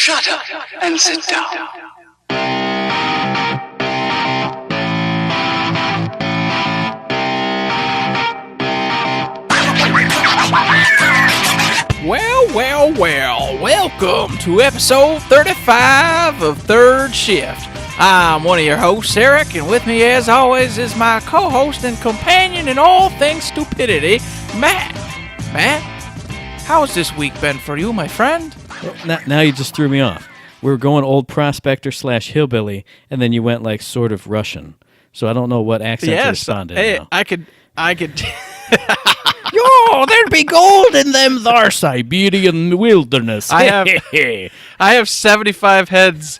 Shut up and sit down. Well, welcome to episode 35 of THiRD SHiFT. I'm one of your hosts, Eric, and with me, as always, is my co-host and companion in all things stupidity, Matt. Matt, how's this week been for you, my friend? Now you just threw me off. We were going old prospector / hillbilly, and then you went like sort of Russian. So I don't know what accent to respond in now. I could... Yo, there'd be gold in them thar Siberian wilderness. I have 75 heads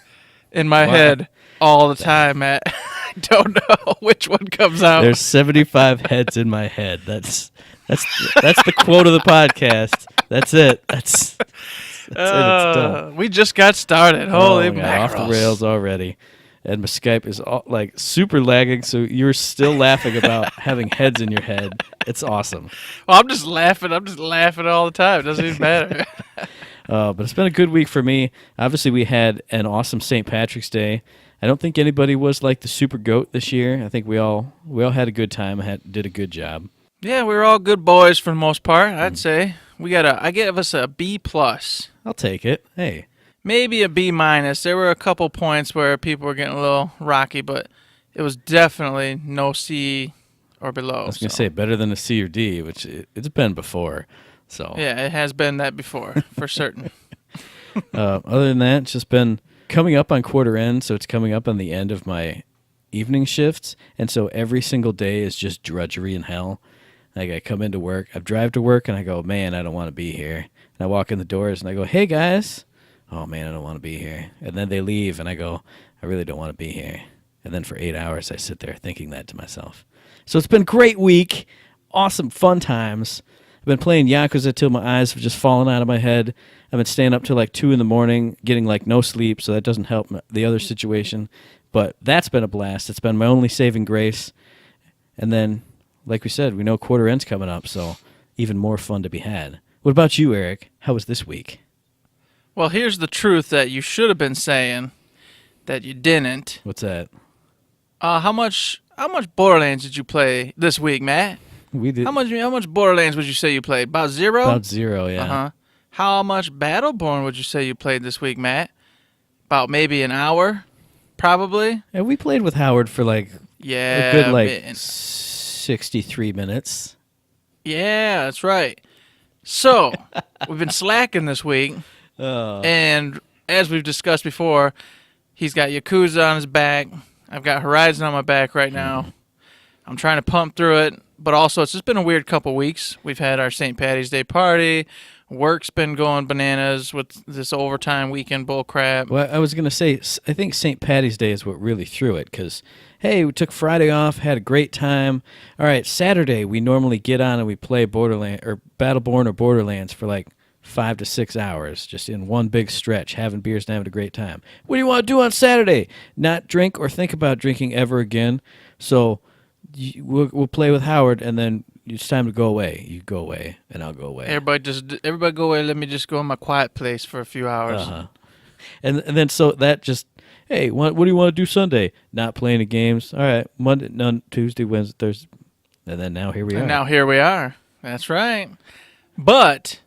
in my head all the time, Matt. I don't know which one comes out. There's 75 heads in my head. That's the quote of the podcast. That's it. That's it. It's done. We just got started. Holy mackerels. Off the rails already. And my Skype is like super lagging, so you're still laughing about having heads in your head. It's awesome. Well, I'm just laughing all the time. It doesn't even matter. But it's been a good week for me. Obviously, we had an awesome St. Patrick's Day. I don't think anybody was like the super goat this year. I think we all had a good time. Did a good job. Yeah, we were all good boys for the most part, I'd say. I give us a B+. I'll take it. Hey. Maybe a B-. There were a couple points where people were getting a little rocky, but it was definitely no C or below. I was going to say better than a C or D, which it's been before. So yeah, it has been that before, for certain. Other than that, it's just been coming up on quarter end, so it's coming up on the end of my evening shifts, and so every single day is just drudgery and hell. Like I come into work, I drive to work, and I go, man, I don't want to be here. And I walk in the doors, and I go, hey, guys. Oh, man, I don't want to be here. And then they leave, and I go, I really don't want to be here. And then for 8 hours, I sit there thinking that to myself. So it's been a great week. Awesome, fun times. I've been playing Yakuza till my eyes have just fallen out of my head. I've been staying up till like 2 in the morning, getting like no sleep, so that doesn't help the other situation. But that's been a blast. It's been my only saving grace. And then, like we said, we know quarter end's coming up, so even more fun to be had. What about you, Eric? How was this week? Well, here's the truth that you should have been saying that you didn't. What's that? How much Borderlands did you play this week, Matt? We did. How much Borderlands would you say you played? About 0? About 0, yeah. Uh-huh. How much Battleborn would you say you played this week, Matt? About maybe an hour, probably. And we played with Howard for like a good 63 minutes. Yeah, that's right. So we've been slacking this week. And as we've discussed before, he's got Yakuza on his back. I've got Horizon on my back right now. I'm trying to pump through it, but also it's just been a weird couple weeks. We've had our St. Patty's Day party. Work's been going bananas with this overtime weekend bull crap. Well, I was going to say, I think St. Patty's Day is what really threw it because, hey, we took Friday off, had a great time. All right, Saturday we normally get on and we play Borderlands or Battleborn or Borderlands for like 5 to 6 hours, just in one big stretch, having beers and having a great time. What do you want to do on Saturday? Not drink or think about drinking ever again. So we'll play with Howard, and then it's time to go away. You go away, and I'll go away. Everybody go away. Let me just go in my quiet place for a few hours. Uh-huh. And then so that just, hey, what do you want to do Sunday? Not playing the games. All right, Monday, none, Tuesday, Wednesday, Thursday, and then now here we are. That's right. But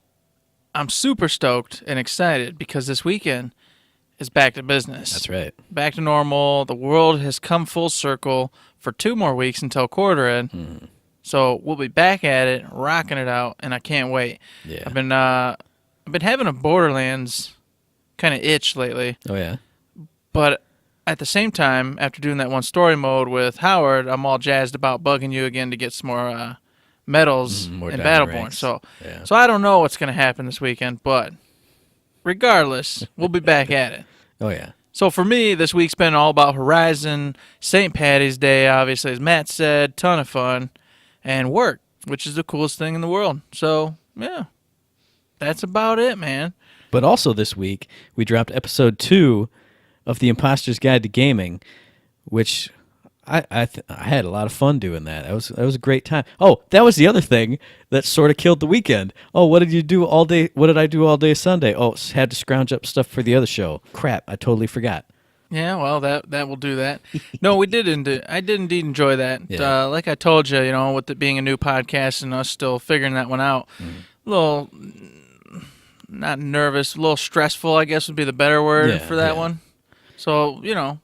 I'm super stoked and excited because this weekend is back to business. That's right. Back to normal. The world has come full circle for 2 more weeks until quarter end. Mm-hmm. So we'll be back at it, rocking it out, and I can't wait. Yeah. I've been having a Borderlands kind of itch lately. Oh, yeah? But at the same time, after doing that one story mode with Howard, I'm all jazzed about bugging you again to get some more medals in Battleborn. So I don't know what's going to happen this weekend, but regardless, we'll be back at it. Oh, yeah. So for me, this week's been all about Horizon, St. Patty's Day, obviously, as Matt said, ton of fun, and work, which is the coolest thing in the world. So, yeah, that's about it, man. But also this week, we dropped episode 2 of The Imposter's Guide to Gaming, which I had a lot of fun doing that. That was a great time. Oh, that was the other thing that sort of killed the weekend. Oh, what did you do all day? What did I do all day Sunday? Oh, had to scrounge up stuff for the other show. Crap, I totally forgot. Yeah, well, that will do that. No, I did indeed enjoy that. Yeah. Like I told you, with it being a new podcast and us still figuring that one out, a little not nervous, a little stressful, I guess would be the better word for that one. So,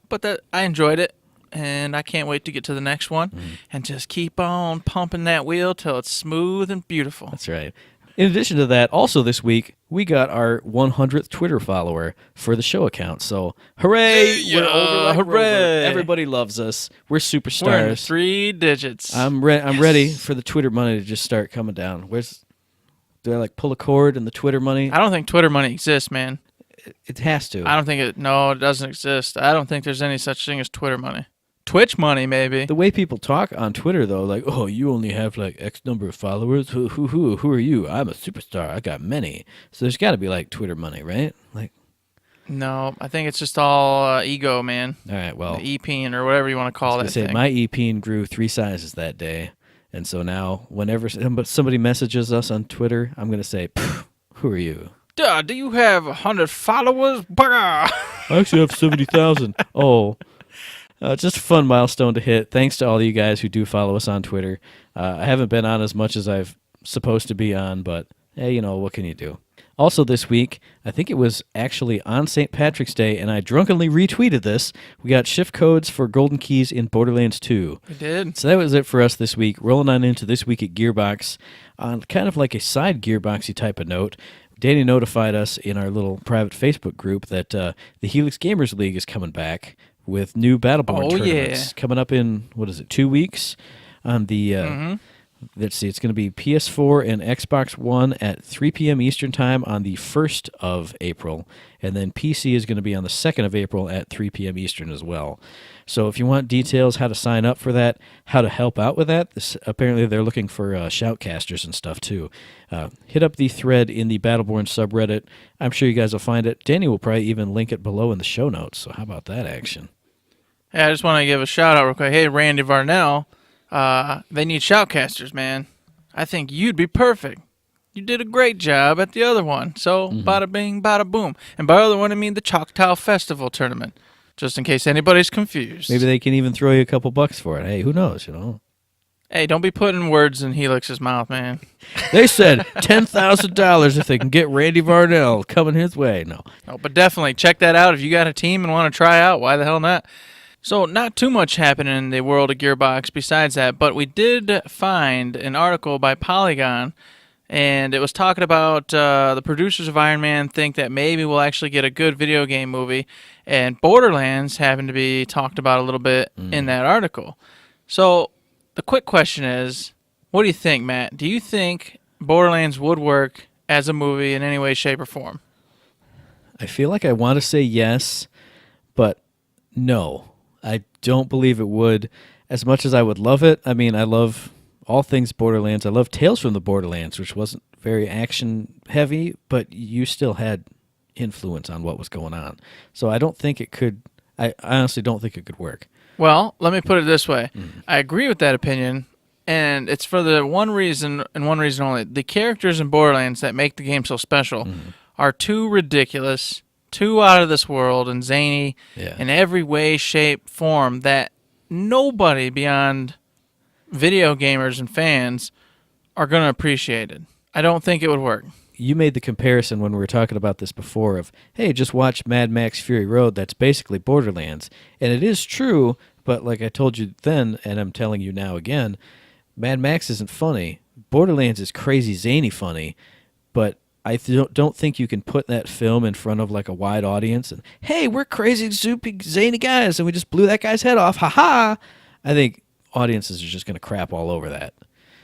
but I enjoyed it, and I can't wait to get to the next one and just keep on pumping that wheel till it's smooth and beautiful. That's right. In addition to that, also this week, we got our 100th Twitter follower for the show account. So, hooray! We're over like hooray! Rover. Everybody loves us. We're superstars. We're in the 3 digits. I'm ready for the Twitter money to just start coming down. Do I pull a cord in the Twitter money? I don't think Twitter money exists, man. It has to. I don't think it doesn't exist. I don't think there's any such thing as Twitter money. Twitch money, maybe. The way people talk on Twitter, though, like, oh, you only have X number of followers. Who are you? I'm a superstar. I got many. So there's got to be Twitter money, right? No, I think it's just all ego, man. All right, well, the EP or whatever you want to call that thing. My EP grew 3 sizes that day, and so now whenever somebody messages us on Twitter, I'm gonna say, who are you? Duh, do you have 100 followers? I actually have 70,000. Oh. Just a fun milestone to hit. Thanks to all of you guys who do follow us on Twitter. I haven't been on as much as I've supposed to be on, but hey, what can you do? Also this week, I think it was actually on St. Patrick's Day, and I drunkenly retweeted this. We got shift codes for golden keys in Borderlands 2. We did. So that was it for us this week. Rolling on into this week at Gearbox on kind of like a side Gearboxy type of note. Danny notified us in our little private Facebook group that the Helix Gamers League is coming back with new Battleborn tournaments coming up in, 2 weeks on the, let's see, it's going to be PS4 and Xbox One at 3 p.m. Eastern Time on the 1st of April, and then PC is going to be on the 2nd of April at 3 p.m. Eastern as well. So if you want details, how to sign up for that, how to help out with that, apparently they're looking for shoutcasters and stuff too. Hit up the thread in the Battleborn subreddit. I'm sure you guys will find it. Danny will probably even link it below in the show notes, so how about that action? Hey, I just want to give a shout out real quick. Hey, Randy Varnell, they need shoutcasters, man. I think you'd be perfect. You did a great job at the other one. So, bada bing, bada boom. And by other one, I mean the Choctaw Festival tournament, just in case anybody's confused. Maybe they can even throw you a couple bucks for it. Hey, who knows, Hey, don't be putting words in Helix's mouth, man. They said $10,000 if they can get Randy Varnell coming his way. No, but definitely check that out. If you got a team and want to try out, why the hell not? So not too much happening in the world of Gearbox besides that, but we did find an article by Polygon, and it was talking about the producers of Iron Man think that maybe we'll actually get a good video game movie, and Borderlands happened to be talked about a little bit in that article. So the quick question is, what do you think, Matt? Do you think Borderlands would work as a movie in any way, shape, or form? I feel like I want to say yes, but no. I don't believe it would. As much as I would love it, I mean, I love all things Borderlands. I love Tales from the Borderlands, which wasn't very action-heavy, but you still had influence on what was going on. So I don't think it could... I honestly don't think it could work. Well, let me put it this way. I agree with that opinion, and it's for the one reason, and one reason only. The characters in Borderlands that make the game so special are too ridiculous, too out of this world, and zany in every way, shape, form that nobody beyond video gamers and fans are going to appreciate it. I don't think it would work. You made the comparison when we were talking about this before of, hey, just watch Mad Max Fury Road. That's basically Borderlands. And it is true, but like I told you then, and I'm telling you now again, Mad Max isn't funny. Borderlands is crazy, zany funny, but I don't think you can put that film in front of a wide audience and, hey, we're crazy, super zany guys, and we just blew that guy's head off. Ha-ha! I think audiences are just going to crap all over that.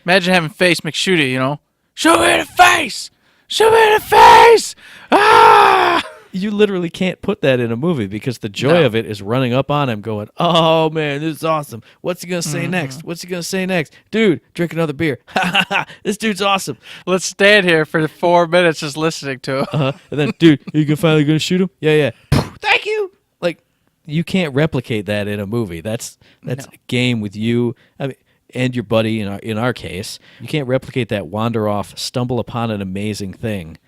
Imagine having Face McShooty, Shoot me in the face! Shoot me in the face! Ah! You literally can't put that in a movie because the joy of it is running up on him going, oh, man, this is awesome. What's he going to say next? What's he going to say next? Dude, drink another beer. Ha, ha, ha. This dude's awesome. Let's stand here for 4 minutes just listening to him. And then, dude, are you finally going to shoot him? Yeah. Thank you. you can't replicate that in a movie. That's a game with you. I mean, and your buddy. In our case, you can't replicate that. Wander off, stumble upon an amazing thing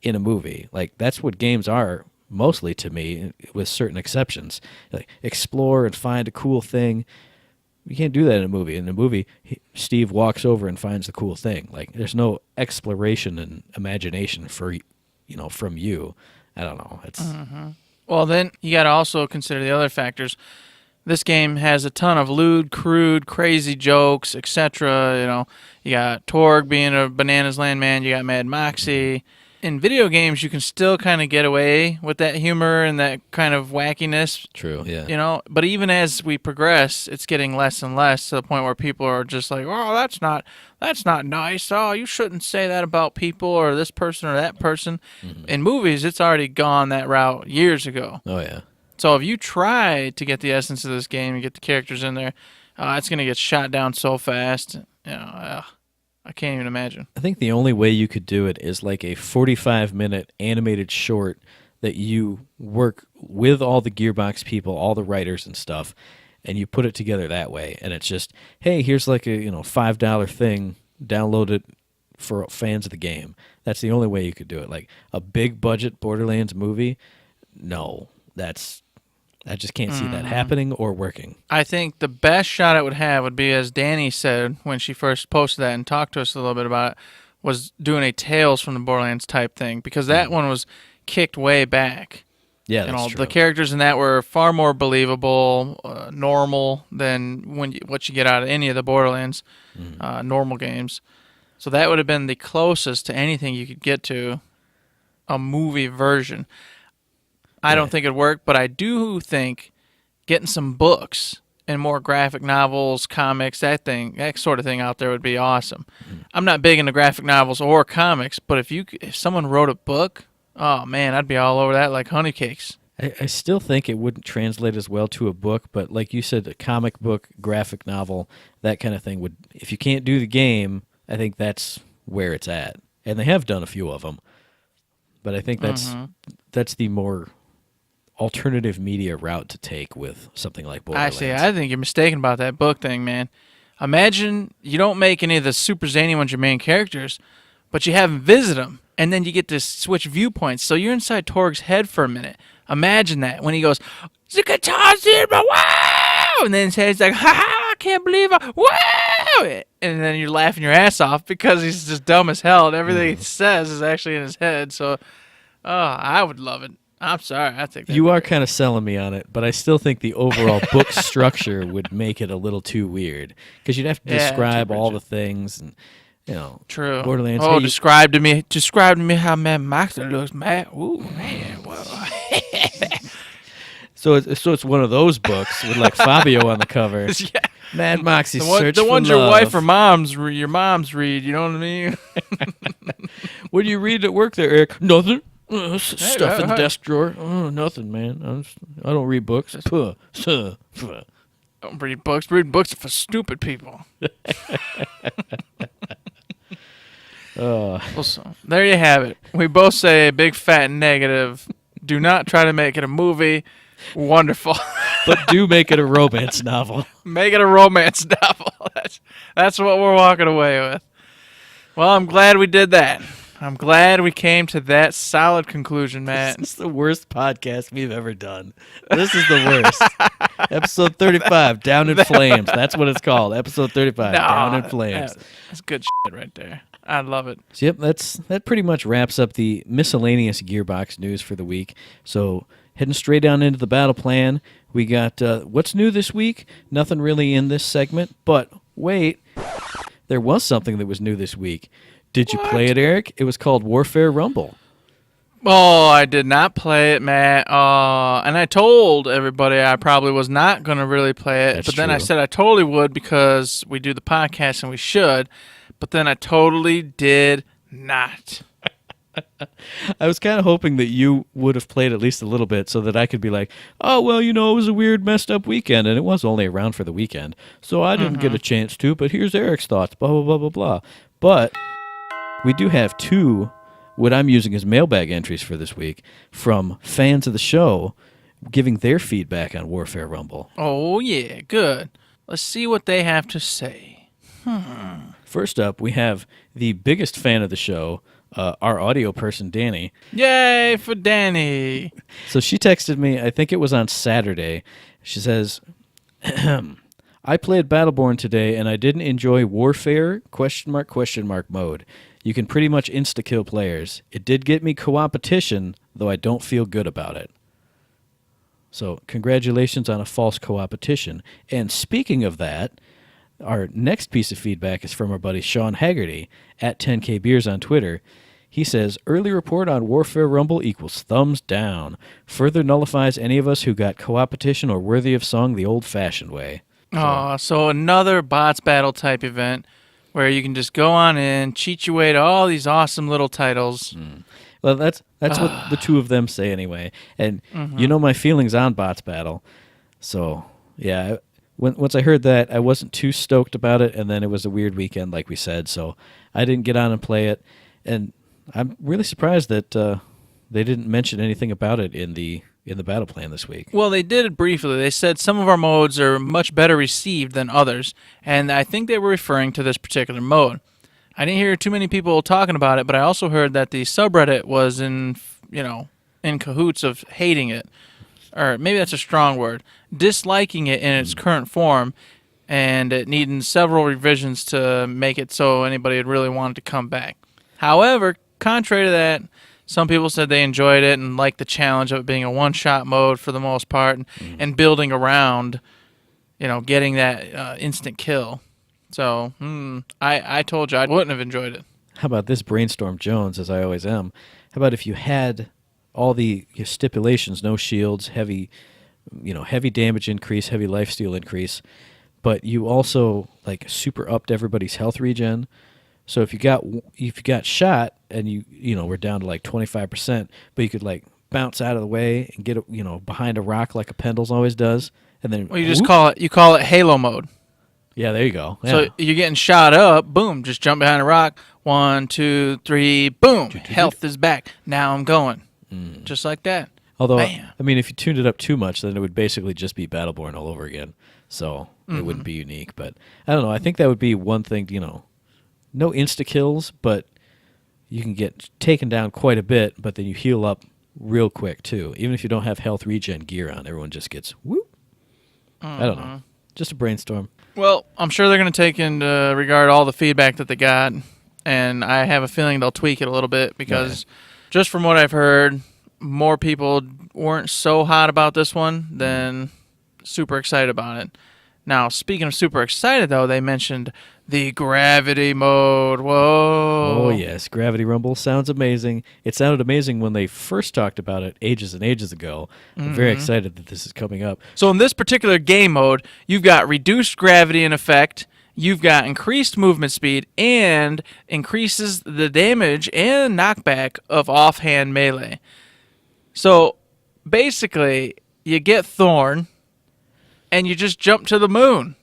in a movie. Like that's what games are mostly to me, with certain exceptions. Like explore and find a cool thing. You can't do that in a movie. In a movie, Steve walks over and finds the cool thing. Like there's no exploration and imagination from you. I don't know. It's Well, then you got to also consider the other factors. This game has a ton of lewd, crude, crazy jokes, etc. You got Torg being a Bananas Land man. You got Mad Moxie. In video games, you can still kind of get away with that humor and that kind of wackiness. true. Yeah. But even as we progress, it's getting less and less to the point where people are just like, "Oh, that's not nice. Oh, you shouldn't say that about people or this person or that person." Mm-hmm. In movies, it's already gone that route years ago. Oh yeah. So if you try to get the essence of this game and get the characters in there, it's going to get shot down so fast. I can't even imagine. I think the only way you could do it is like a 45-minute animated short that you work with all the Gearbox people, all the writers and stuff, and you put it together that way. And it's just, hey, here's like a $5 thing, download it for fans of the game. That's the only way you could do it. Like a big budget Borderlands movie, no, I just can't see that happening or working. I think the best shot it would have would be, as Danny said when she first posted that and talked to us a little bit about it, was doing a Tales from the Borderlands type thing, because that one was kicked way back. Yeah, that's true. The characters in that were far more believable, normal than what you get out of any of the Borderlands normal games. So that would have been the closest to anything you could get to a movie version. I don't think it'd work, but I do think getting some books and more graphic novels, comics, that sort of thing out there would be awesome. I'm not big into graphic novels or comics, but if someone wrote a book, oh man, I'd be all over that like honey cakes. I still think it wouldn't translate as well to a book, but like you said, a comic book, graphic novel, that kind of thing would. If you can't do the game, I think that's where it's at, and they have done a few of them. But I think that's the more alternative media route to take with something like Borderlands. I think you're mistaken about that book thing, man. Imagine you don't make any of the super zany ones your main characters, but you have them visit them, and then you get to switch viewpoints. So you're inside Torg's head for a minute. Imagine that when he goes, "The guitar's in my wow!" And then he's like, "Ha ha! I can't believe it! Wow!" And then you're laughing your ass off because he's just dumb as hell, and everything he says is actually in his head. So, I would love it. I'm sorry. I think you are kind of selling me on it, but I still think the overall book structure would make it a little too weird, because you'd have to describe all the things and True. Borderlands. Oh, describe to me how Mad Moxie looks, man. Ooh, man. Well. So it's one of those books with like Fabio on the cover. Yeah. Mad Moxie search for ones love. your wife or your mom's read. You know what I mean? What do you read at work there, Eric? Nothing. Stuff in the desk drawer. Oh, nothing, man. I don't read books. Don't read books. Reading books are for stupid people. Well, so, there you have it. We both say a big fat negative. Do not try to make it a movie. Wonderful. But do make it a romance novel. Make it a romance novel. That's what we're walking away with. Well, I'm glad we did that. I'm glad we came to that solid conclusion, Matt. This is the worst podcast we've ever done. This is the worst. Episode 35, Down in Flames. That's what it's called. Episode 35, Down in Flames. That's good shit right there. I love it. So, yep, that pretty much wraps up the miscellaneous Gearbox news for the week. So, heading straight down into the battle plan, we got what's new this week? Nothing really in this segment, but wait, there was something that was new this week. Did you play it, Eric? It was called Warfare Rumble. Oh, I did not play it, Matt. And I told everybody I probably was not going to really play it. But then I said I totally would because we do the podcast and we should. But then I totally did not. I was kind of hoping that you would have played at least a little bit so that I could be like, oh, well, it was a weird, messed up weekend, and it was only around for the weekend. So I didn't get a chance to, but here's Eric's thoughts, blah, blah, blah, blah, blah. But we do have two, what I'm using as mailbag entries for this week, from fans of the show, giving their feedback on Warfare Rumble. Oh, yeah, good. Let's see what they have to say. First up, we have the biggest fan of the show, our audio person, Danny. Yay for Danny. So she texted me, I think it was on Saturday. She says, I played Battleborn today, and I didn't enjoy Warfare, ? Mode. You can pretty much insta-kill players. It did get me co-opetition, though I don't feel good about it. So, congratulations on a false co-opetition. And speaking of that, our next piece of feedback is from our buddy Sean Haggerty, at 10K Beers on Twitter. He says, early report on Warfare Rumble equals thumbs down. Further nullifies any of us who got co-opetition or worthy of song the old-fashioned way. So another bots battle type event where you can just go on in, cheat your way to all these awesome little titles. Well, that's what the two of them say anyway. And you know my feelings on bots battle. So, yeah, once I heard that, I wasn't too stoked about it, and then it was a weird weekend, like we said, so I didn't get on and play it. And I'm really surprised that they didn't mention anything about it in the Battleplan this week. Well, they did it briefly. They said some of our modes are much better received than others, and I think they were referring to this particular mode. I didn't hear too many people talking about it, but I also heard that the subreddit was in cahoots of hating it, or maybe that's a strong word, disliking it in its current form, and it needing several revisions to make it so anybody would really want it to come back. However, contrary to that, some people said they enjoyed it and liked the challenge of it being a one-shot mode for the most part, and building around, getting that instant kill. So, I told you I wouldn't have enjoyed it. How about this, Brainstorm Jones, as I always am? How about if you had all the stipulations, no shields, heavy damage increase, heavy lifesteal increase, but you also super upped everybody's health regen. So if you got shot and you were down to 25%, but you could bounce out of the way and get behind a rock like a Pendles always does, and then you just call it Halo mode. Yeah, there you go. Yeah. So you're getting shot up, boom, just jump behind a rock. 1, 2, 3, boom. Health is back. Now I'm going. Just like that. Although, Bam. I mean, if you tuned it up too much, then it would basically just be Battleborn all over again. So it wouldn't be unique. But I don't know. I think that would be one thing, no insta-kills, but you can get taken down quite a bit, but then you heal up real quick, too. Even if you don't have health regen gear on, everyone just gets whoop. I don't know. Just a brainstorm. Well, I'm sure they're going to take into regard all the feedback that they got, and I have a feeling they'll tweak it a little bit because just from what I've heard, more people weren't so hot about this one than super excited about it. Now, speaking of super excited, though, they mentioned the gravity mode. Whoa. Oh, yes. Gravity Rumble sounds amazing. It sounded amazing when they first talked about it ages and ages ago. I'm very excited that this is coming up. So in this particular game mode, you've got reduced gravity in effect, you've got increased movement speed, and increases the damage and knockback of offhand melee. So basically, you get Thorn, and you just jump to the moon,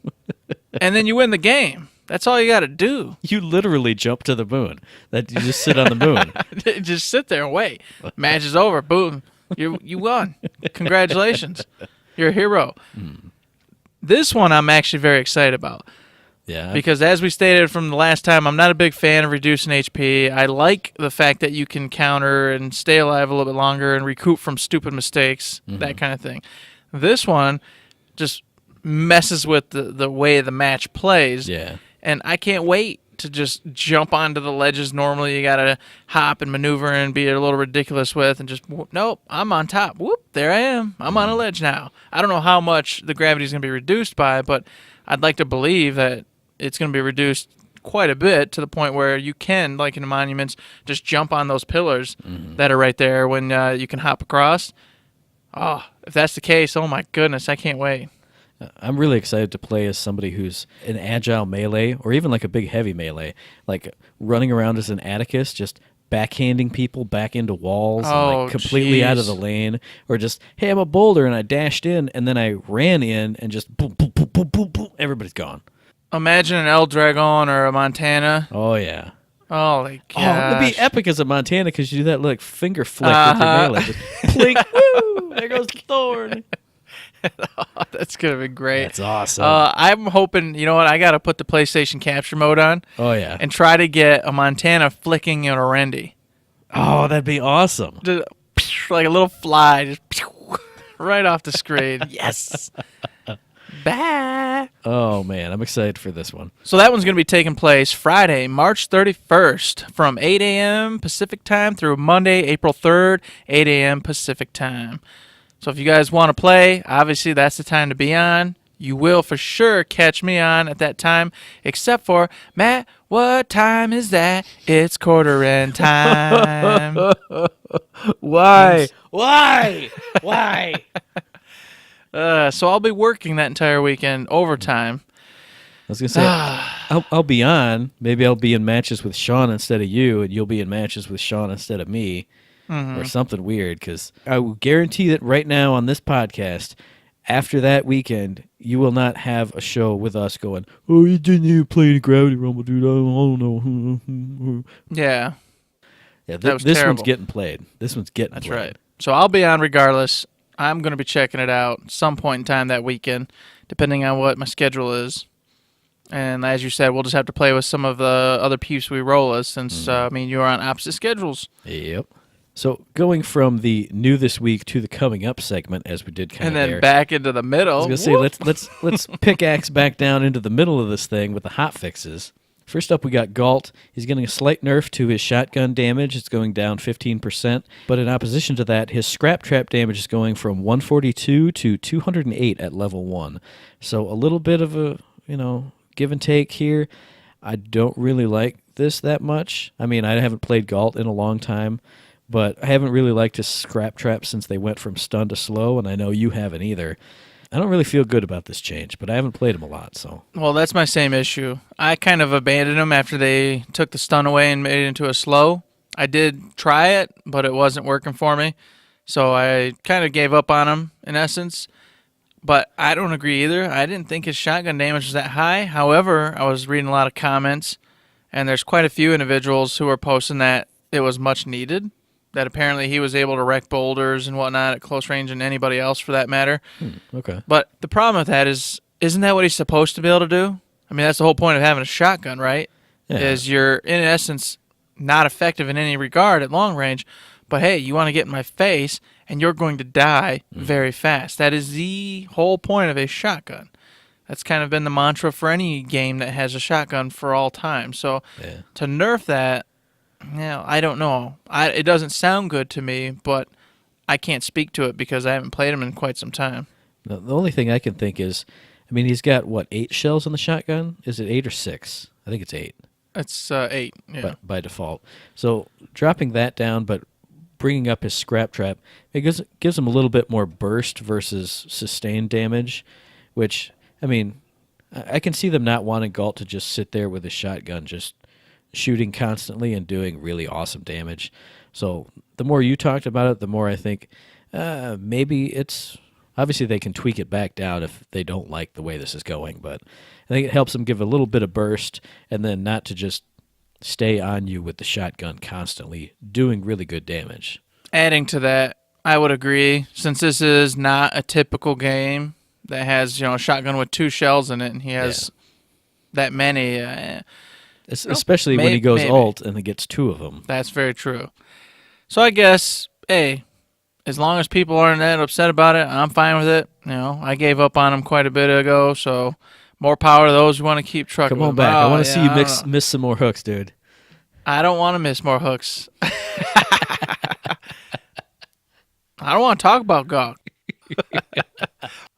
and then you win the game. That's all you got to do. You literally jump to the moon. That you just sit on the moon. Just sit there and wait. Match is over. Boom. You won. Congratulations. You're a hero. This one I'm actually very excited about. Yeah. Because as we stated from the last time, I'm not a big fan of reducing HP. I like the fact that you can counter and stay alive a little bit longer and recoup from stupid mistakes, that kind of thing. This one just messes with the way the match plays. Yeah. And I can't wait to just jump onto the ledges normally you got to hop and maneuver and be a little ridiculous with and just, nope, I'm on top. Whoop, there I am. I'm on a ledge now. I don't know how much the gravity is going to be reduced by, but I'd like to believe that it's going to be reduced quite a bit to the point where you can, like in the monuments, just jump on those pillars that are right there when you can hop across. Oh, if that's the case, oh my goodness, I can't wait. I'm really excited to play as somebody who's an agile melee, or even like a big heavy melee, like running around as an Atticus, just backhanding people back into walls and completely out of the lane, or just, hey, I'm a boulder, and I dashed in, and then I ran in, and just boom, boom, boom, boom, boom, boom, everybody's gone. Imagine an El Dragon or a Montana. Oh, yeah. Holy Oh, it'd gosh. be epic as a Montana because you do that like finger flick with your melee. Just plink, woo! There goes the thorn. That's going to be great. That's awesome. I'm hoping, you know what, I got to put the PlayStation capture mode on. Oh, yeah. And try to get a Montana flicking an Orendi. Oh, that'd be awesome. Just, like a little fly, just right off the screen. Yes. Bye. Oh, man. I'm excited for this one. So that one's going to be taking place Friday, March 31st from 8 a.m. Pacific time through Monday, April 3rd, 8 a.m. Pacific time. So if you guys want to play, obviously that's the time to be on. You will for sure catch me on at that time, except for, Matt, what time is that? It's quarter end time. Why? Why? Why? So I'll be working that entire weekend overtime. I was going to say, I'll be on. Maybe I'll be in matches with Sean instead of you, and you'll be in matches with Sean instead of me, or something weird, because I will guarantee that right now on this podcast, after that weekend, you will not have a show with us going, oh, you didn't even play the Gravity Rumble, dude. I don't know. Yeah. Yeah, That was this terrible. one's getting played. This one's getting That's played. right. So I'll be on regardless. I'm going to be checking it out some point in time that weekend, depending on what my schedule is. And as you said, we'll just have to play with some of the other peeps we roll us, since you are on opposite schedules. Yep. So going from the new this week to the coming up segment, as we did kind And of then there. back into the middle. I was gonna say let's pickaxe back down into the middle of this thing with the hot fixes. First up, we got Galt. He's getting a slight nerf to his shotgun damage. It's going down 15%. But in opposition to that, his scrap trap damage is going from 142 to 208 at level 1. So a little bit of a, give and take here. I don't really like this that much. I mean, I haven't played Galt in a long time, but I haven't really liked his scrap trap since they went from stun to slow, and I know you haven't either. I don't really feel good about this change, but I haven't played him a lot, so. Well, that's my same issue. I kind of abandoned him after they took the stun away and made it into a slow. I did try it, but it wasn't working for me. So I kind of gave up on him, in essence. But I don't agree either. I didn't think his shotgun damage was that high. However, I was reading a lot of comments, and there's quite a few individuals who are posting that it was much needed, that apparently he was able to wreck boulders and whatnot at close range than anybody else for that matter. Okay. But the problem with that is, isn't that what he's supposed to be able to do? I mean, that's the whole point of having a shotgun, right? Yeah. Is you're, in essence, not effective in any regard at long range, but hey, you want to get in my face, and you're going to die very fast. That is the whole point of a shotgun. That's kind of been the mantra for any game that has a shotgun for all time. So to nerf that, I don't know. It doesn't sound good to me, but I can't speak to it because I haven't played him in quite some time. The only thing I can think is, I mean, he's got, 8 shells on the shotgun? Is it 8 or 6? I think it's 8. It's 8, yeah. By default. So dropping that down, but bringing up his scrap trap, it gives him a little bit more burst versus sustained damage, which, I mean, I can see them not wanting Galt to just sit there with a shotgun, just shooting constantly and doing really awesome damage. So the more you talked about it, the more I think maybe it's... Obviously, they can tweak it back down if they don't like the way this is going, but I think it helps them give a little bit of burst and then not to just stay on you with the shotgun constantly, doing really good damage. Adding to that, I would agree, since this is not a typical game that has, a shotgun with 2 shells in it, and he has that many. Especially when he goes ult and he gets 2 of them. That's very true. So I guess, hey, as long as people aren't that upset about it, I'm fine with it. I gave up on him quite a bit ago, so more power to those who want to keep trucking. Come on back. I want to see you miss some more hooks, dude. I don't want to miss more hooks. I don't want to talk about Gawk.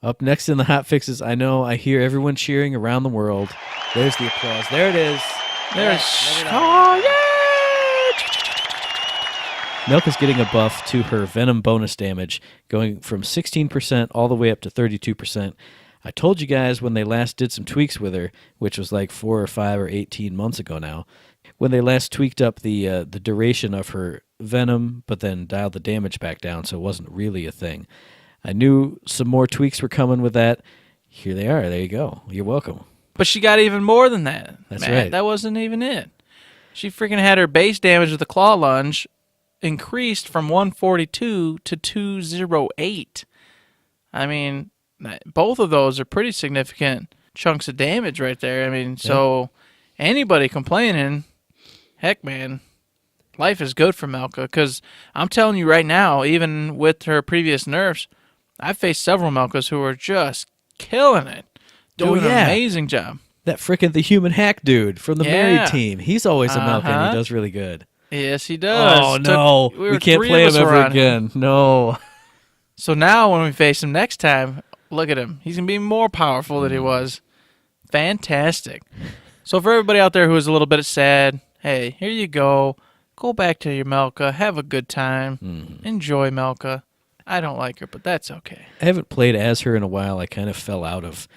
Up next in the hot fixes, I hear everyone cheering around the world. There's the applause. There it is. Milk is getting a buff to her Venom bonus damage, going from 16% all the way up to 32%. I told you guys when they last did some tweaks with her, which was like 4 or 5 or 18 months ago now, when they last tweaked up the duration of her Venom, but then dialed the damage back down, so it wasn't really a thing. I knew some more tweaks were coming with that. Here they are. There you go. You're welcome. But she got even more than that. That's Matt, right. That wasn't even it. She freaking had her base damage with the claw lunge increased from 142 to 208. I mean, both of those are pretty significant chunks of damage right there. I mean, so anybody complaining, heck, man, life is good for Melka. Because I'm telling you right now, even with her previous nerfs, I've faced several Melkas who are just killing it, doing an amazing job. That frickin' the human hack dude from the Married team. He's always a Melka, and he does really good. Yes, he does. Oh, no. We can't play him ever again. No. So now when we face him next time, look at him. He's going to be more powerful than he was. Fantastic. So for everybody out there who is a little bit sad, hey, here you go. Go back to your Melka. Have a good time. Enjoy Melka. I don't like her, but that's okay. I haven't played as her in a while. I kind of fell out of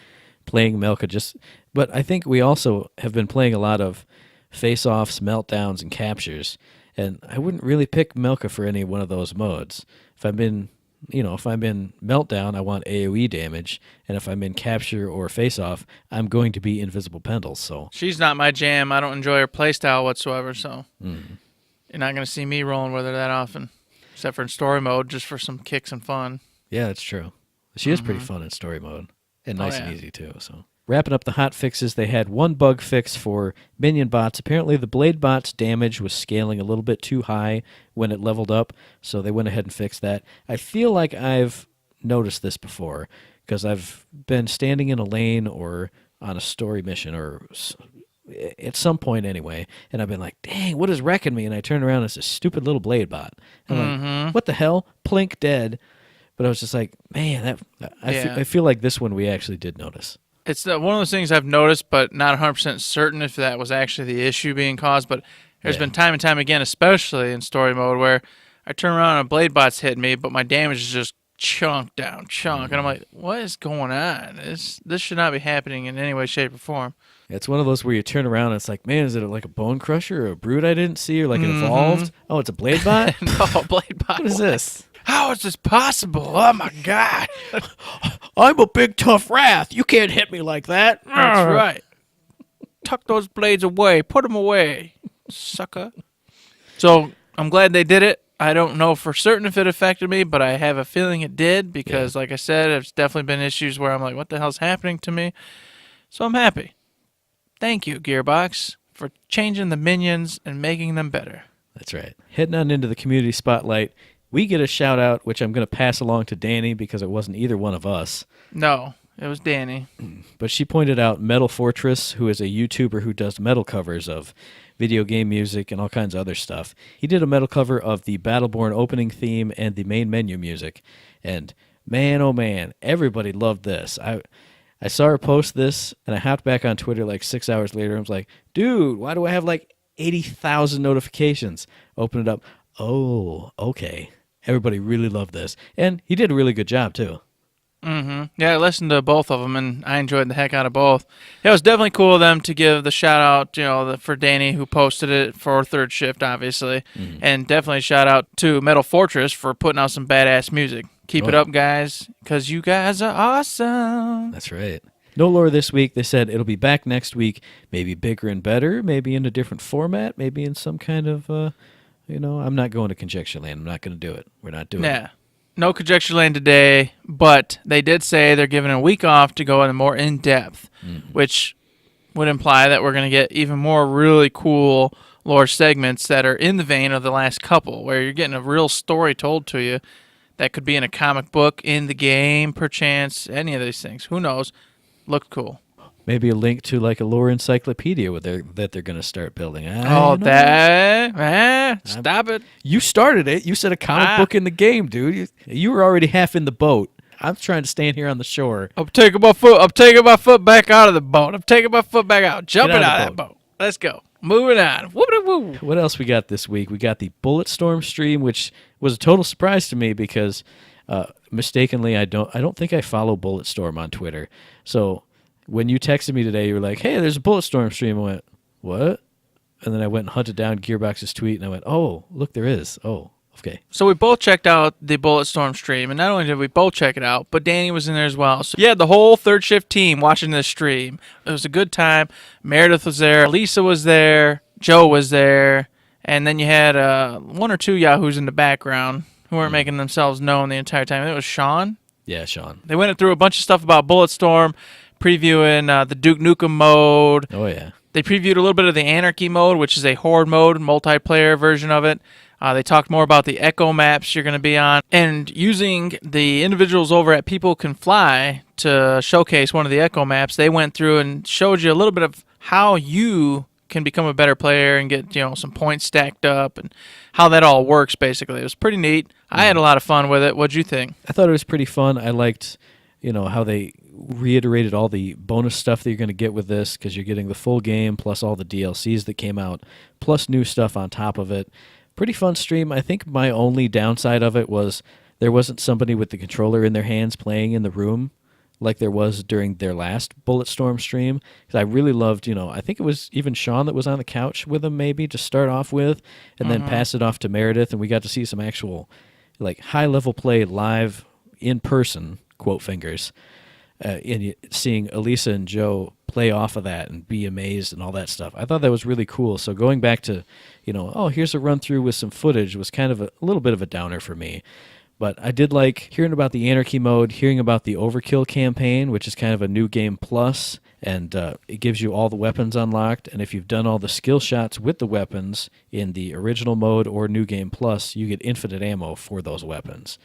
playing Melka. But I think we also have been playing a lot of face-offs, meltdowns, and captures, and I wouldn't really pick Melka for any one of those modes. If I'm in meltdown, I want AoE damage, and if I'm in capture or face-off, I'm going to be invisible pendles. So she's not my jam. I don't enjoy her playstyle whatsoever. So you're not going to see me rolling with her that often, except for in story mode, just for some kicks and fun. Yeah, that's true. She is pretty fun in story mode, and nice and easy too. So. Wrapping up the hot fixes, they had one bug fix for minion bots. Apparently, the blade bot's damage was scaling a little bit too high when it leveled up, so they went ahead and fixed that. I feel like I've noticed this before, because I've been standing in a lane or on a story mission, or at some point anyway, and I've been like, dang, what is wrecking me? And I turn around, and it's a stupid little blade bot. I'm like, what the hell? Plink dead. But I was just like, man, I feel like this one we actually did notice. It's one of those things I've noticed, but not 100% certain if that was actually the issue being caused. But there's been time and time again, especially in story mode, where I turn around and a blade bot's hitting me, but my damage is just chunk down, and I'm like, what is going on? This should not be happening in any way, shape, or form. It's one of those where you turn around and it's like, man, is it like a bone crusher or a brute I didn't see, or like it evolved? Oh, it's a blade bot? No, blade bot. What is this? How is this possible? Oh, my God. I'm a big, tough wrath. You can't hit me like that. That's right. Tuck those blades away. Put them away, sucker. So I'm glad they did it. I don't know for certain if it affected me, but I have a feeling it did because, like I said, there's definitely been issues where I'm like, what the hell's happening to me? So I'm happy. Thank you, Gearbox, for changing the minions and making them better. That's right. Heading on into the community spotlight, we get a shout-out, which I'm going to pass along to Danny because it wasn't either one of us. No, it was Danny. But she pointed out Metal Fortress, who is a YouTuber who does metal covers of video game music and all kinds of other stuff. He did a metal cover of the Battleborn opening theme and the main menu music. And man, oh man, everybody loved this. I saw her post this, and I hopped back on Twitter like 6 hours later. I was like, dude, why do I have like 80,000 notifications? Open it up. Oh, okay. Everybody really loved this. And he did a really good job, too. Yeah, I listened to both of them, and I enjoyed the heck out of both. It was definitely cool of them to give the shout-out, for Danny, who posted it for THiRD SHiFT, obviously. And definitely shout-out to Metal Fortress for putting out some badass music. Keep it up, guys, because you guys are awesome. That's right. No lore this week. They said it'll be back next week, maybe bigger and better, maybe in a different format, maybe in some kind of... I'm not going to Conjecture Land. I'm not going to do it. We're not doing it. No Conjecture Land today, but they did say they're giving a week off to go in more in-depth, which would imply that we're going to get even more really cool lore segments that are in the vein of the last couple, where you're getting a real story told to you that could be in a comic book, in the game, perchance, any of these things. Who knows? Looked cool. Maybe a link to like a lore encyclopedia that they're going to start building. Stop it. You started it. You said a comic book in the game, dude. You were already half in the boat. I'm trying to stand here on the shore. I'm taking my foot back out of the boat. I'm taking my foot back out. Jumping out of that boat. Let's go. Moving on. Whoop-de-woo. What else we got this week? We got the Bulletstorm stream, which was a total surprise to me because mistakenly I don't think I follow Bulletstorm on Twitter. So when you texted me today, you were like, hey, there's a Bulletstorm stream. I went, what? And then I went and hunted down Gearbox's tweet, and I went, oh, look, there is. Oh, okay. So we both checked out the Bulletstorm stream, and not only did we both check it out, but Danny was in there as well. So yeah, the whole THiRD SHiFT team watching this stream. It was a good time. Meredith was there. Lisa was there. Joe was there, and then you had one or two Yahoos in the background who weren't making themselves known the entire time. It was Sean. Yeah, Sean. They went through a bunch of stuff about Bulletstorm, previewing the Duke Nukem mode. Oh, yeah. They previewed a little bit of the Anarchy mode, which is a horde mode, multiplayer version of it. They talked more about the Echo maps you're going to be on, and using the individuals over at People Can Fly to showcase one of the Echo maps. They went through and showed you a little bit of how you can become a better player and get some points stacked up and how that all works. Basically, it was pretty neat. I had a lot of fun with it. What'd you think? I thought it was pretty fun. I liked how they reiterated all the bonus stuff that you're going to get with this, because you're getting the full game plus all the DLCs that came out plus new stuff on top of it. Pretty fun stream. I think my only downside of it was there wasn't somebody with the controller in their hands playing in the room like there was during their last Bulletstorm stream. Because I really loved, I think it was even Sean that was on the couch with them maybe to start off with, and then pass it off to Meredith, and we got to see some actual high-level play live in person, quote fingers, and seeing Elisa and Joe play off of that and be amazed and all that stuff. I thought that was really cool. So going back to, here's a run through with some footage was kind of a little bit of a downer for me. But I did like hearing about the Anarchy mode, hearing about the Overkill campaign, which is kind of a new game plus, and it gives you all the weapons unlocked. And if you've done all the skill shots with the weapons in the original mode or new game plus, you get infinite ammo for those weapons.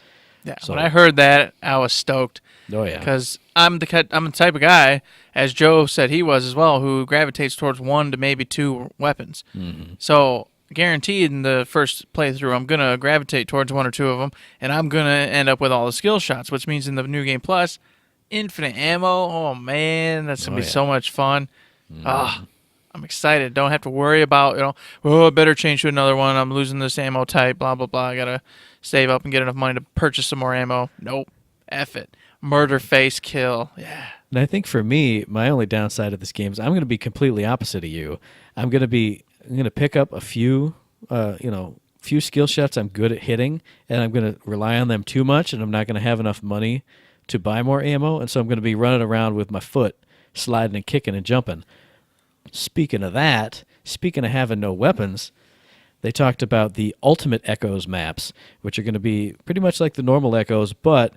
Yeah, so when I heard that, I was stoked. Oh, yeah. Because I'm the type of guy, as Joe said he was as well, who gravitates towards 1 to maybe 2 weapons. Mm-hmm. So guaranteed in the first playthrough, I'm going to gravitate towards 1 or 2 of them, and I'm going to end up with all the skill shots, which means in the New Game Plus, infinite ammo. Oh, man, that's going to be so much fun. Mm-hmm. I'm excited. Don't have to worry about, I better change to another one. I'm losing this ammo type, blah, blah, blah. I got to save up and get enough money to purchase some more ammo. Nope. F it. Murder, face, kill. Yeah. And I think for me, my only downside of this game is I'm going to be completely opposite of you. I'm going to pick up a few, few skill shots I'm good at hitting, and I'm going to rely on them too much, and I'm not going to have enough money to buy more ammo, and so I'm going to be running around with my foot sliding and kicking and jumping. Speaking of having no weapons, they talked about the Ultimate Echoes maps, which are going to be pretty much like the normal Echoes, but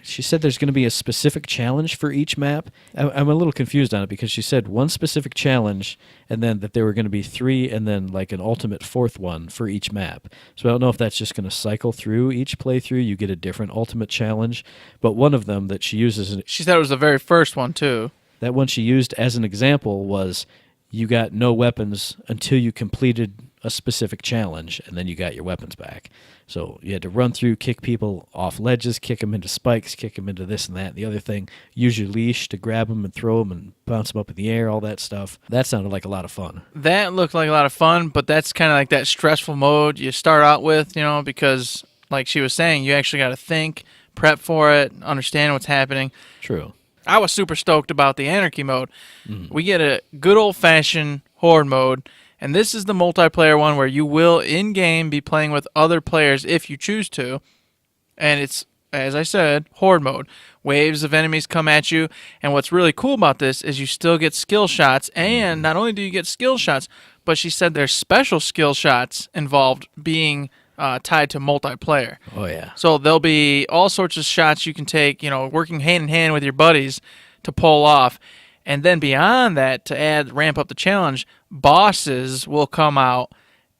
she said there's going to be a specific challenge for each map. I'm a little confused on it because she said one specific challenge and then that there were going to be 3 and then like an ultimate 4th one for each map. So I don't know if that's just going to cycle through each playthrough. You get a different ultimate challenge, but one of them that she uses... She said it was the very first one, too. That one she used as an example was you got no weapons until you completed a specific challenge, and then you got your weapons back. So you had to run through, kick people off ledges, kick them into spikes, kick them into this and that and the other thing, use your leash to grab them and throw them and bounce them up in the air, all that stuff. That sounded like a lot of fun. That looked like a lot of fun, but that's kind of like that stressful mode you start out with, because like she was saying, you actually got to think, prep for it, understand what's happening. True. I was super stoked about the Anarchy mode. Mm. We get a good old-fashioned horde mode, and this is the multiplayer one where you will, in-game, be playing with other players if you choose to. And it's, as I said, horde mode. Waves of enemies come at you, and what's really cool about this is you still get skill shots, and not only do you get skill shots, but she said there's special skill shots involved being tied to multiplayer. Oh, yeah. So there'll be all sorts of shots you can take, working hand in hand with your buddies to pull off. And then beyond that, to ramp up the challenge, bosses will come out.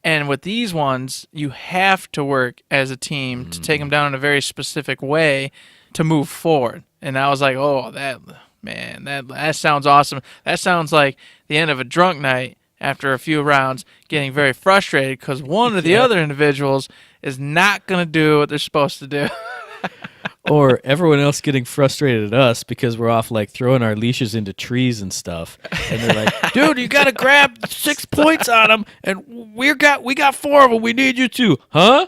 And with these ones, you have to work as a team to take them down in a very specific way to move forward. And I was like, oh, that sounds awesome. That sounds like the end of a drunk night after a few rounds, getting very frustrated because one of the other individuals is not going to do what they're supposed to do. Or everyone else getting frustrated at us because we're off like throwing our leashes into trees and stuff. And they're like, dude, you got to grab 6 points on them. And we got 4 of them. We need you to. Huh?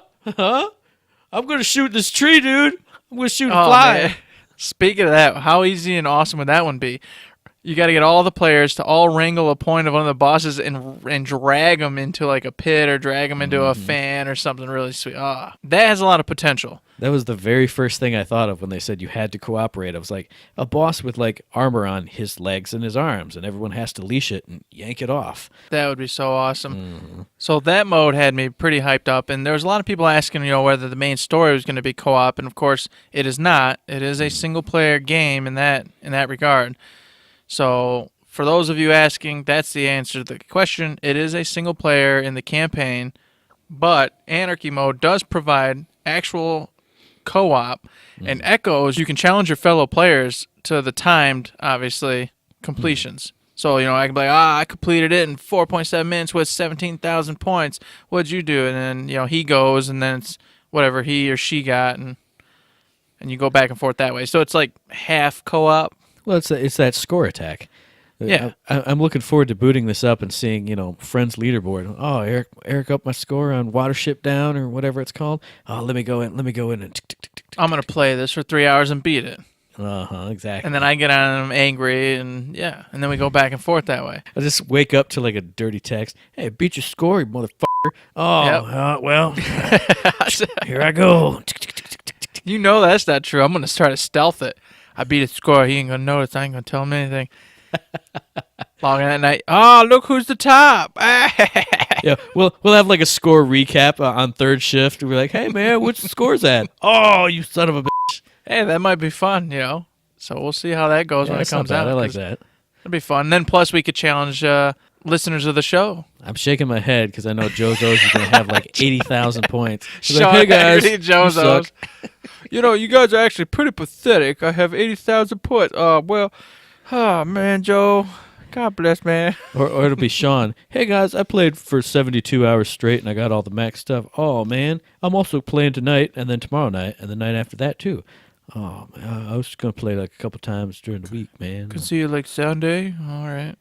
I'm going to shoot this tree, dude. I'm going to shoot a fly. Man. Speaking of that, how easy and awesome would that one be? You got to get all the players to all wrangle a point of one of the bosses and drag them into like a pit or drag them into a fan or something really sweet. Ah, that has a lot of potential. That was the very first thing I thought of when they said you had to cooperate. I was like, a boss with like armor on his legs and his arms, and everyone has to leash it and yank it off. That would be so awesome. So that mode had me pretty hyped up, and there was a lot of people asking, whether the main story was going to be co-op, and of course it is not. It is a single-player game in that regard. So for those of you asking, that's the answer to the question. It is a single player in the campaign, but Anarchy mode does provide actual co-op and echoes. You can challenge your fellow players to the timed, obviously, completions. So, I can be like, I completed it in 4.7 minutes with 17,000 points. What'd you do? And then, he goes, and then it's whatever he or she got, and you go back and forth that way. So it's like half co-op. Well, it's that score attack. Yeah. I'm looking forward to booting this up and seeing, friends leaderboard. Oh, Eric up my score on Watership Down or whatever it's called. Oh, let me go in and tick, tick, tick, tick, I'm going to play this for 3 hours and beat it. Exactly. And then I get on them angry, and and then we go back and forth that way. I just wake up to like a dirty text. Hey, beat your score, you motherfucker. Oh, well, here I go. That's not true. I'm going to try to stealth it. I beat his score. He ain't going to notice. I ain't going to tell him anything. Long at night. Oh, look who's the top. Yeah, we'll have like a score recap on third shift. We're like, hey, man, which score's at? Oh, you son of a bitch. Hey, that might be fun, So we'll see how that goes when it comes out. I like that. It'll be fun. And then plus we could challenge listeners of the show. I'm shaking my head because I know JoJo's is going to have like 80,000 points. He's like, hey, guys, JoJo's. You guys are actually pretty pathetic. I have 80,000 points. Oh, man, Joe. God bless, man. Or it'll be Sean. Hey, guys, I played for 72 hours straight, and I got all the max stuff. Oh, man, I'm also playing tonight, and then tomorrow night, and the night after that, too. Oh, man, I was going to play like a couple times during the week, man. Can see you like Sunday? All right.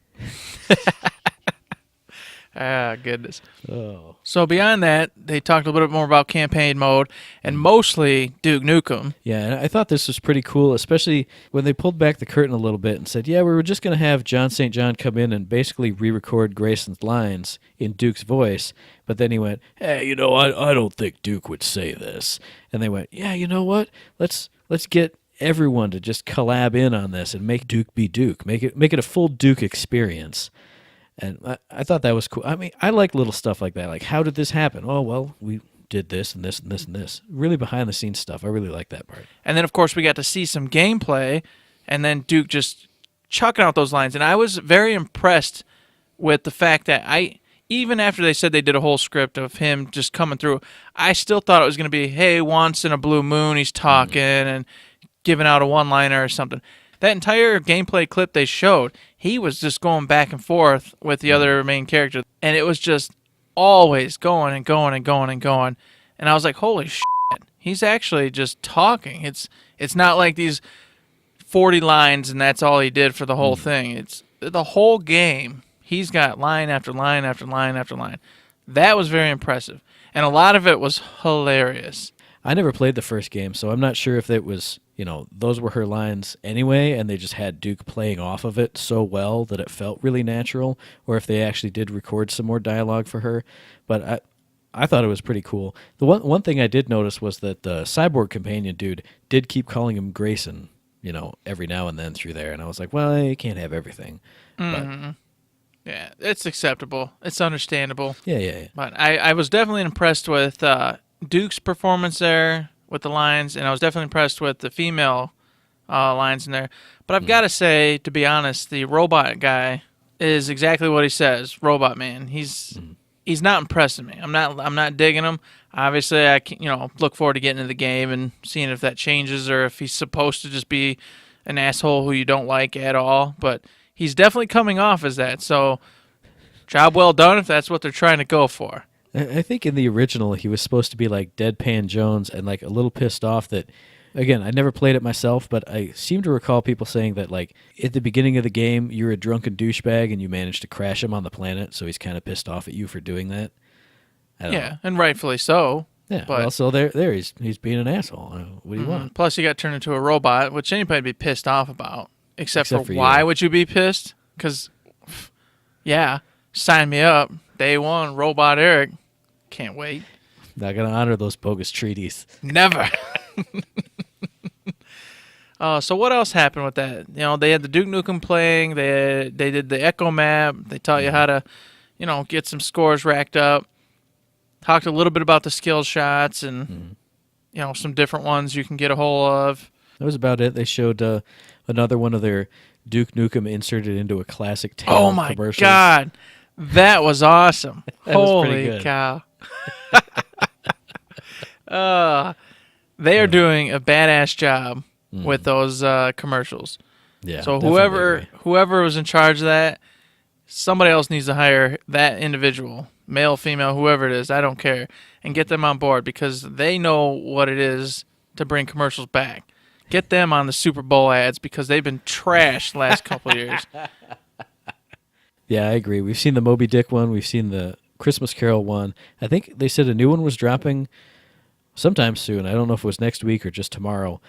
Goodness. Oh. So beyond that, they talked a little bit more about campaign mode and mostly Duke Nukem. Yeah, and I thought this was pretty cool, especially when they pulled back the curtain a little bit and said, yeah, we were just going to have John St. John come in and basically re-record Grayson's lines in Duke's voice. But then he went, hey, I don't think Duke would say this. And they went, yeah, you know what? Let's get everyone to just collab in on this and make Duke be Duke. Make it a full Duke experience. And I thought that was cool. I mean, I like little stuff like that. Like, how did this happen? Oh, well, we did this and this and this and this. Really behind-the-scenes stuff. I really like that part. And then, of course, we got to see some gameplay, and then Duke just chucking out those lines. And I was very impressed with the fact that even after they said they did a whole script of him just coming through, I still thought it was going to be, hey, once in a blue moon he's talking and giving out a one-liner or something. That entire gameplay clip they showed, he was just going back and forth with the other main character. And it was just always going and going and going and going. And I was like, holy shit, he's actually just talking. It's not like these 40 lines and that's all he did for the whole thing. It's the whole game. He's got line after line after line after line. That was very impressive. And a lot of it was hilarious. I never played the first game, so I'm not sure if it was, those were her lines anyway, and they just had Duke playing off of it so well that it felt really natural, or if they actually did record some more dialogue for her. But I thought it was pretty cool. The one thing I did notice was that the cyborg companion dude did keep calling him Grayson, every now and then through there, and I was like, well, you can't have everything. Mm-hmm. Yeah, it's acceptable. It's understandable. Yeah. But I was definitely impressed with Duke's performance there with the lines, and I was definitely impressed with the female lines in there. But I've got to say, to be honest, the robot guy is exactly what he says. Robot man. He's not impressing me. I'm not digging him. Obviously, I can, look forward to getting into the game and seeing if that changes or if he's supposed to just be an asshole who you don't like at all. But he's definitely coming off as that. So, job well done if that's what they're trying to go for. I think in the original, he was supposed to be like Deadpan Jones and like a little pissed off that, again, I never played it myself, but I seem to recall people saying that like at the beginning of the game, you're a drunken douchebag and you managed to crash him on the planet, so he's kind of pissed off at you for doing that. I don't know. And rightfully so. Yeah, but well, so there he's being an asshole. What do you want? Plus, he got turned into a robot, which anybody'd be pissed off about Except for why would you be pissed? Because, yeah, sign me up. Day one, Robot Eric. Can't wait. Not going to honor those bogus treaties. Never. So what else happened with that? You know, they had the Duke Nukem playing. They did the Echo map. They taught you how to, you know, get some scores racked up. Talked a little bit about the skill shots and, you know, some different ones you can get a hold of. That was about it. They showed another one of their Duke Nukem inserted into a classic tale commercials. Oh, my God. That was awesome. That was Holy pretty good. cow. They are doing a badass job with those commercials. Yeah. So whoever was in charge of that, somebody else needs to hire that individual, male, female, whoever it is, I don't care, and get them on board because they know what it is to bring commercials back. Get them on the Super Bowl ads because they've been trashed the last couple of years. Yeah, I agree. We've seen the Moby Dick one. We've seen the Christmas Carol one. I think they said a new one was dropping sometime soon. I don't know if it was next week or just tomorrow.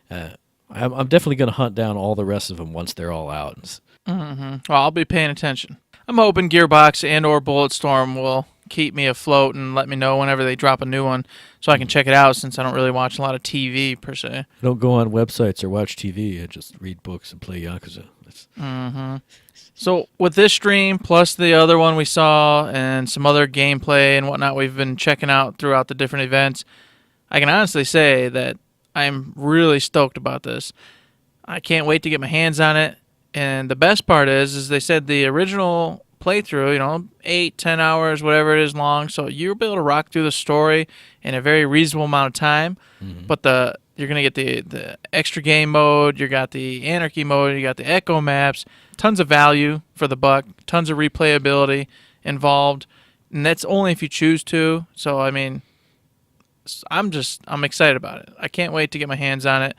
I'm definitely going to hunt down all the rest of them once they're all out. Well, I'll be paying attention. I'm hoping Gearbox and or Bulletstorm will keep me afloat and let me know whenever they drop a new one so I can check it out since I don't really watch a lot of TV per se. I don't go on websites or watch TV. I just read books and play Yakuza. So with this stream, plus the other one we saw and some other gameplay and whatnot we've been checking out throughout the different events, I can honestly say that I'm really stoked about this. I can't wait to get my hands on it. And the best part is they said the original playthrough, you know, 8-10 hours, whatever it is long, so you'll be able to rock through the story in a very reasonable amount of time. But you're going to get the extra game mode, you got the anarchy mode, you got the echo maps, tons of value for the buck, tons of replayability involved, and that's only if you choose to. So I mean, I'm excited about it. I can't wait to get my hands on it.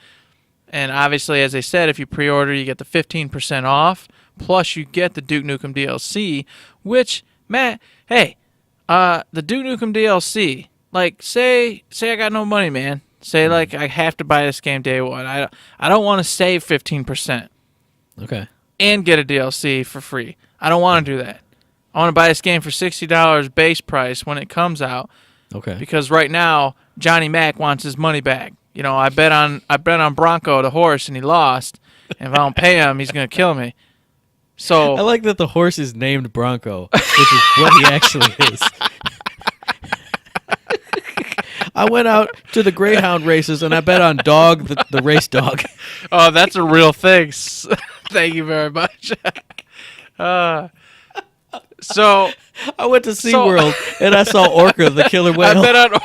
And obviously, as I said, if you pre-order, you get the 15% off, plus you get the Duke Nukem DLC, which, Matt, hey, the Duke Nukem DLC, like, say I got no money, man. Say, like, I have to buy this game day one. I don't want to save 15%. Okay. And get a DLC for free. I don't want to do that. I want to buy this game for $60 base price when it comes out. Okay. Because right now, Johnny Mac wants his money back. You know, I bet on Bronco, the horse, and he lost. And if I don't pay him, he's going to kill me. So I like that the horse is named Bronco, which is what he actually is. I went out to the Greyhound races, and I bet on Dog, the race dog. Oh, that's a real thing. Thank you very much. So I went to SeaWorld, and I saw Orca, the killer whale. I bet on...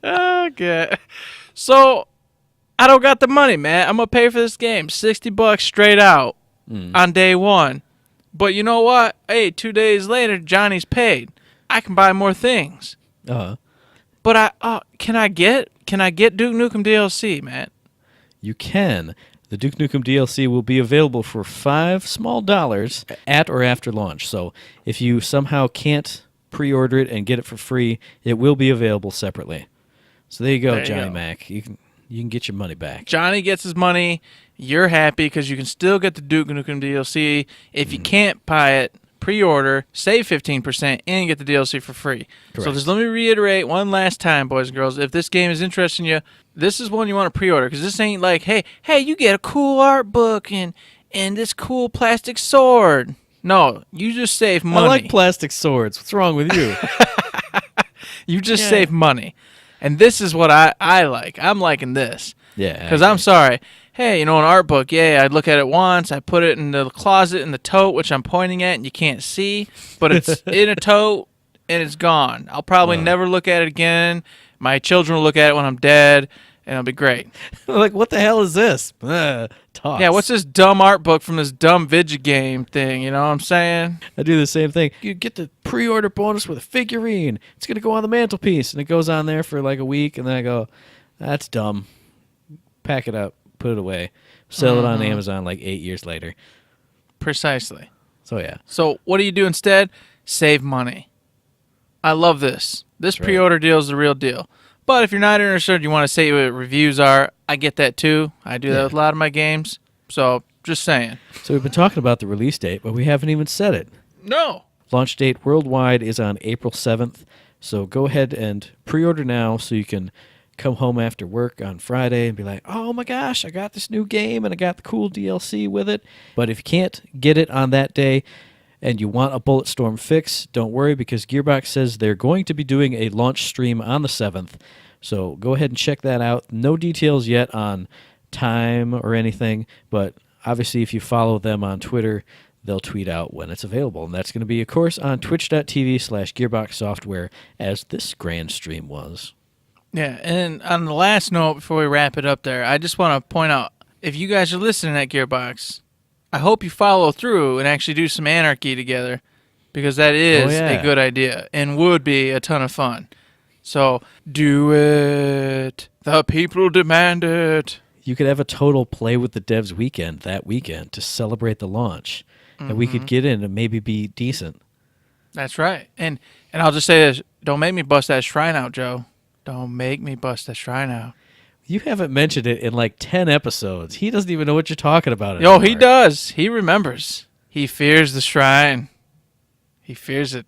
Okay. So I don't got the money, man. I'm going to pay for this game. $60 straight out on day one. But you know what? Hey, 2 days later, Johnny's paid. I can buy more things. Uh-huh. But can I get Duke Nukem DLC, man? You can. The Duke Nukem DLC will be available for $5 small at or after launch. So if you somehow can't pre-order it and get it for free, it will be available separately. So there you go, Johnny Mac. You can get your money back. Johnny gets his money. You're happy because you can still get the Duke Nukem DLC. If you can't buy it, pre-order, save 15%, and get the DLC for free. Correct. So just let me reiterate one last time, boys and girls. If this game is interesting to you, this is one you want to pre-order because this ain't like, hey, you get a cool art book and this cool plastic sword. No, you just save money. I like plastic swords. What's wrong with you? You just save money. And this is what I like. I'm liking this. Yeah. Because I'm sorry. Hey, you know, an art book, I'd look at it once. I put it in the closet in the tote, which I'm pointing at, and you can't see. But it's in a tote, and it's gone. I'll probably never look at it again. My children will look at it when I'm dead, and it'll be great. Like, what the hell is this? Toss. Yeah, what's this dumb art book from this dumb video game thing? You know what I'm saying? I do the same thing. You get the pre-order bonus with a figurine. It's going to go on the mantelpiece, and it goes on there for like a week, and then I go, that's dumb. Pack it up, put it away, sell it on Amazon like 8 years later. Precisely. So, yeah. So what do you do instead? Save money. I love this. This pre-order deal is the real deal. But if you're not interested, you want to see what reviews are, I get that too. I do that with a lot of my games. So, just saying. So we've been talking about the release date, but we haven't even said it. No. Launch date worldwide is on April 7th. So go ahead and pre-order now so you can come home after work on Friday and be like, oh my gosh, I got this new game and I got the cool DLC with it. But if you can't get it on that day and you want a Bulletstorm fix, don't worry, because Gearbox says they're going to be doing a launch stream on the 7th. So go ahead and check that out. No details yet on time or anything, but obviously if you follow them on Twitter, they'll tweet out when it's available. And that's going to be, of course, on twitch.tv/Gearbox Software, as this grand stream was. Yeah, and on the last note, before we wrap it up there, I just want to point out, if you guys are listening at Gearbox, I hope you follow through and actually do some anarchy together, because that is a good idea and would be a ton of fun. So, do it. The people demand it. You could have a total play with the devs weekend that weekend to celebrate the launch. And we could get in and maybe be decent. That's right. And I'll just say this. Don't make me bust that shrine out, Joe. Don't make me bust that shrine out. You haven't mentioned it in like 10 episodes. He doesn't even know what you're talking about anymore. Yo, he does. He remembers. He fears the shrine. He fears it.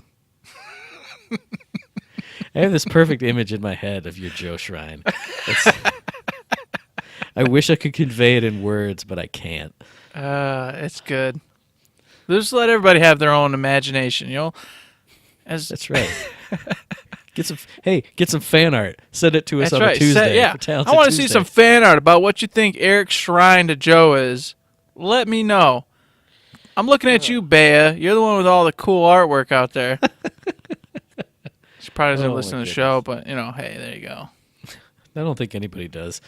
I have this perfect image in my head of your Joe Shrine. I wish I could convey it in words, but I can't. It's good. Just let everybody have their own imagination, you know? That's right. Get some fan art. Send it to us on a Tuesday. I want to see some fan art about what you think Eric's shrine to Joe is. Let me know. I'm looking at you, Bea. You're the one with all the cool artwork out there. She probably doesn't listen to the show, but, you know, hey, there you go. I don't think anybody does.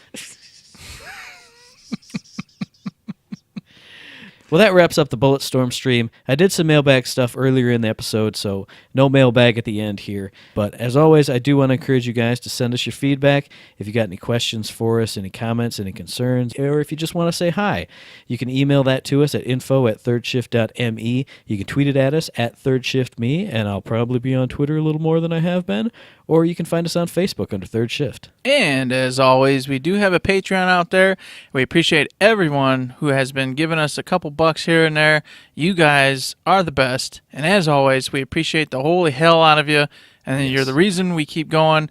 Well, that wraps up the Bulletstorm stream. I did some mailbag stuff earlier in the episode, so no mailbag at the end here. But as always, I do want to encourage you guys to send us your feedback. If you got any questions for us, any comments, any concerns, or if you just want to say hi, you can email that to us at info@thirdshift.me. You can tweet it at us at ThirdShiftMe, and I'll probably be on Twitter a little more than I have been. Or you can find us on Facebook under Third Shift. And as always, we do have a Patreon out there. We appreciate everyone who has been giving us a couple bucks here and there. You guys are the best. And as always, we appreciate the holy hell out of you. And you're the reason we keep going.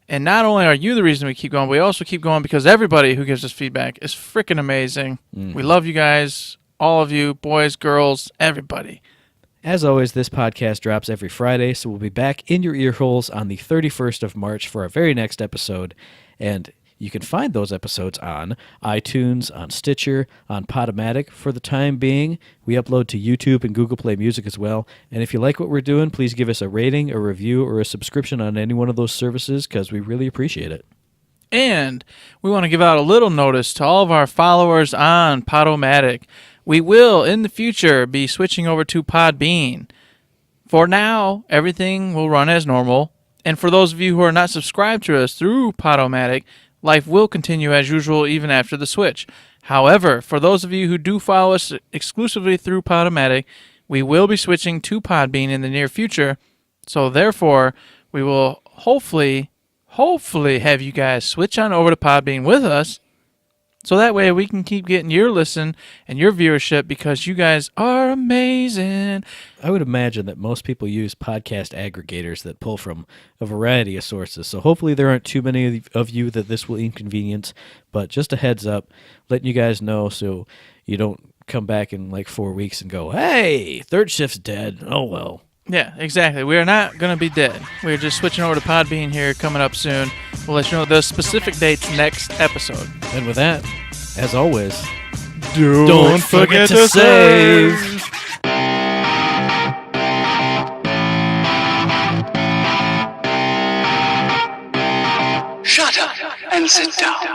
And not only are you the reason we keep going, we also keep going because everybody who gives us feedback is freaking amazing. We love you guys, all of you, boys, girls, everybody. As always, this podcast drops every Friday, so we'll be back in your ear holes on the 31st of March for our very next episode. And you can find those episodes on iTunes, on Stitcher, on Podomatic for the time being. We upload to YouTube and Google Play Music as well. And if you like what we're doing, please give us a rating, a review, or a subscription on any one of those services, because we really appreciate it. And we want to give out a little notice to all of our followers on Podomatic. We will, in the future, be switching over to Podbean. For now, everything will run as normal. And for those of you who are not subscribed to us through Podomatic, life will continue as usual even after the switch. However, for those of you who do follow us exclusively through Podomatic, we will be switching to Podbean in the near future. So therefore, we will hopefully have you guys switch on over to Podbean with us. So that way we can keep getting your listen and your viewership because you guys are amazing. I would imagine that most people use podcast aggregators that pull from a variety of sources. So hopefully there aren't too many of you that this will inconvenience. But just a heads up, letting you guys know so you don't come back in like 4 weeks and go, hey, Third Shift's dead. Oh, well. Yeah, exactly. We are not going to be dead. We're just switching over to Podbean here coming up soon. We'll let you know the specific dates next episode. And with that, as always, don't forget to save. Shut up and sit down.